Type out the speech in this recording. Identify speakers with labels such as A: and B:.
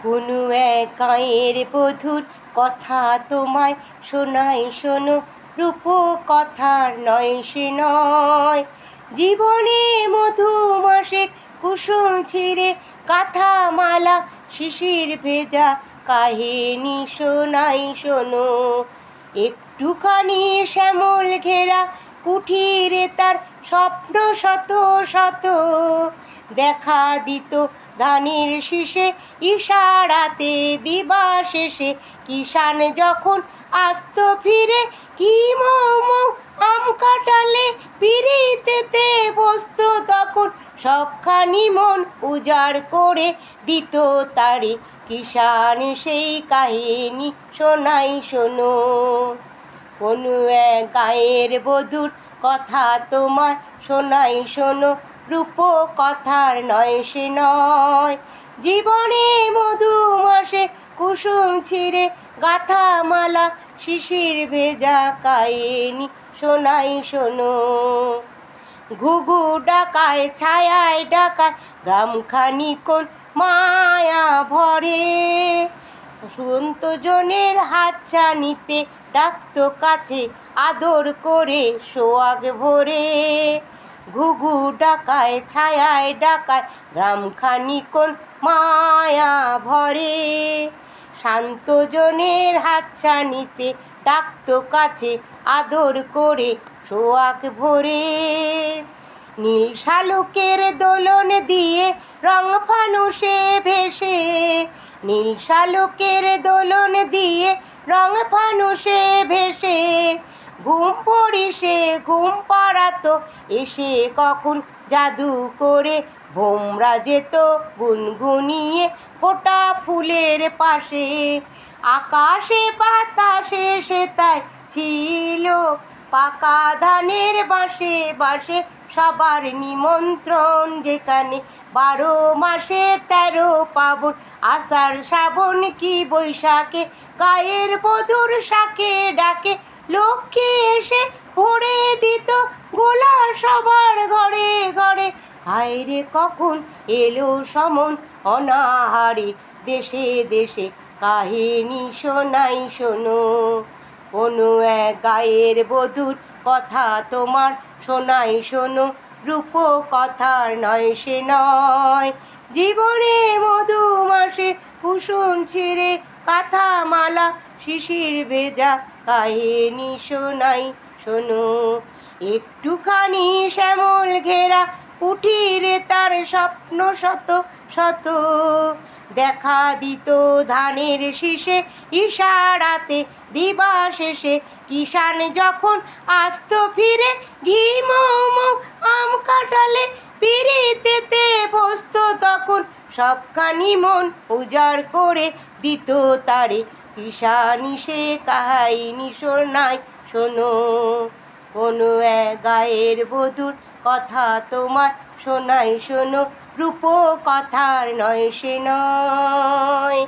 A: কোনো এক গাঁয়ের বধূর কথা তোমায় শোনাই শোনো, রূপকথার নয় সে নয়। জীবনে মধুমাসের কুসুম ছিঁড়ে কাঁথামালা শিশির ভেজা কাহিনী শোনাই শোনো। একটুখানি শ্যামল ঘেরা কুঠিরে তার স্বপ্ন শত শত, দেখা দিত ধানের শীষে ইশারাতে দিবা শেষে। কিষান যখন আসত ফিরে কি মৌ আম কাটালে পিড়িতেতে বসত, তখন সবখানি মন উজাড় করে দিত তারে। কিষান সেই কাহিনী শোনাই শোনো। কোনো এক গাঁয়ের বধূর কথা তোমায় শোনাই শোনো, রূপকথার নয় সে নয়। জীবনে মধুমাসে কুসুম ছিঁড়ে গাঁথামালা শিশির ভেজা কাহিনী শোনাই শোনো। ঘুঘু ডাকায় ছায়ায় ডাকায় গ্রামখানি কোন মায়া ভরে, সন্তজনের হাতছানিতে ডাকতো কাছে আদর করে সোয়াগ ভরে। ঘুঘু ডাকায় ছায়ায় ডাকায় গ্রামখানি কোন মায়া ভরে, শান্তজনের হাতছানিতে ডাকতো কাছে আদর করে সোয়াগ ভরে। নীল শালুকের দোলন দিয়ে রং ফানুষে ভেসে, নীল শালুকের দোলন দিয়ে রং ফানুষে ভেসে। ঘুম পড়িসে ঘুম পাড়াতো এসে কখন জাদু করে, ভোমরা যেত গুনগুনিয়ে ফোটা ফুলের পাশে। আকাশে বাতাসে সেতায় ছিল পাকা ধানের বাঁশে বাঁশে সবার নিমন্ত্রণ, যেখানে 12 মাসে 13 পাবন, আষাঢ় শ্রাবণ কি বৈশাখে গায়ের বধূর শাকে ডাকে লক্ষ্মী এসে ভরে দিত গোলা সবার ঘরে ঘরে। হায় রে কখন এলো সমন অনাহারে, দেশে দেশে কাহিনী শোনাই শোনো। কোনো এক গায়ের বধূর কথা তোমার শোনাই শোনো, রূপকথার নয় সে নয়। জীবনে মধুমাসে কুসুম ছিঁড়ে কাঁথামালা শিশির ভেজা কাহিনী শোনাই শোনো। একটুখানি শ্যামল ঘেরা কুঠিরে তার স্বপ্ন শত শত, দেখা দিত ধানের শীষে ইশারাতে দিবা শেষে। কিষান যখন আসত ফিরে ঘি মৌ আম কাটালে পিড়িতেতে বসত, তখন সবখানি মন উজাড় করে দিত তারে। কিষানি সে কাহিনী শোনাই শোনো। কোনো এক গায়ের বধূর কথা তোমায় শোনাই শোনো, রূপকথার নয় সে নয়।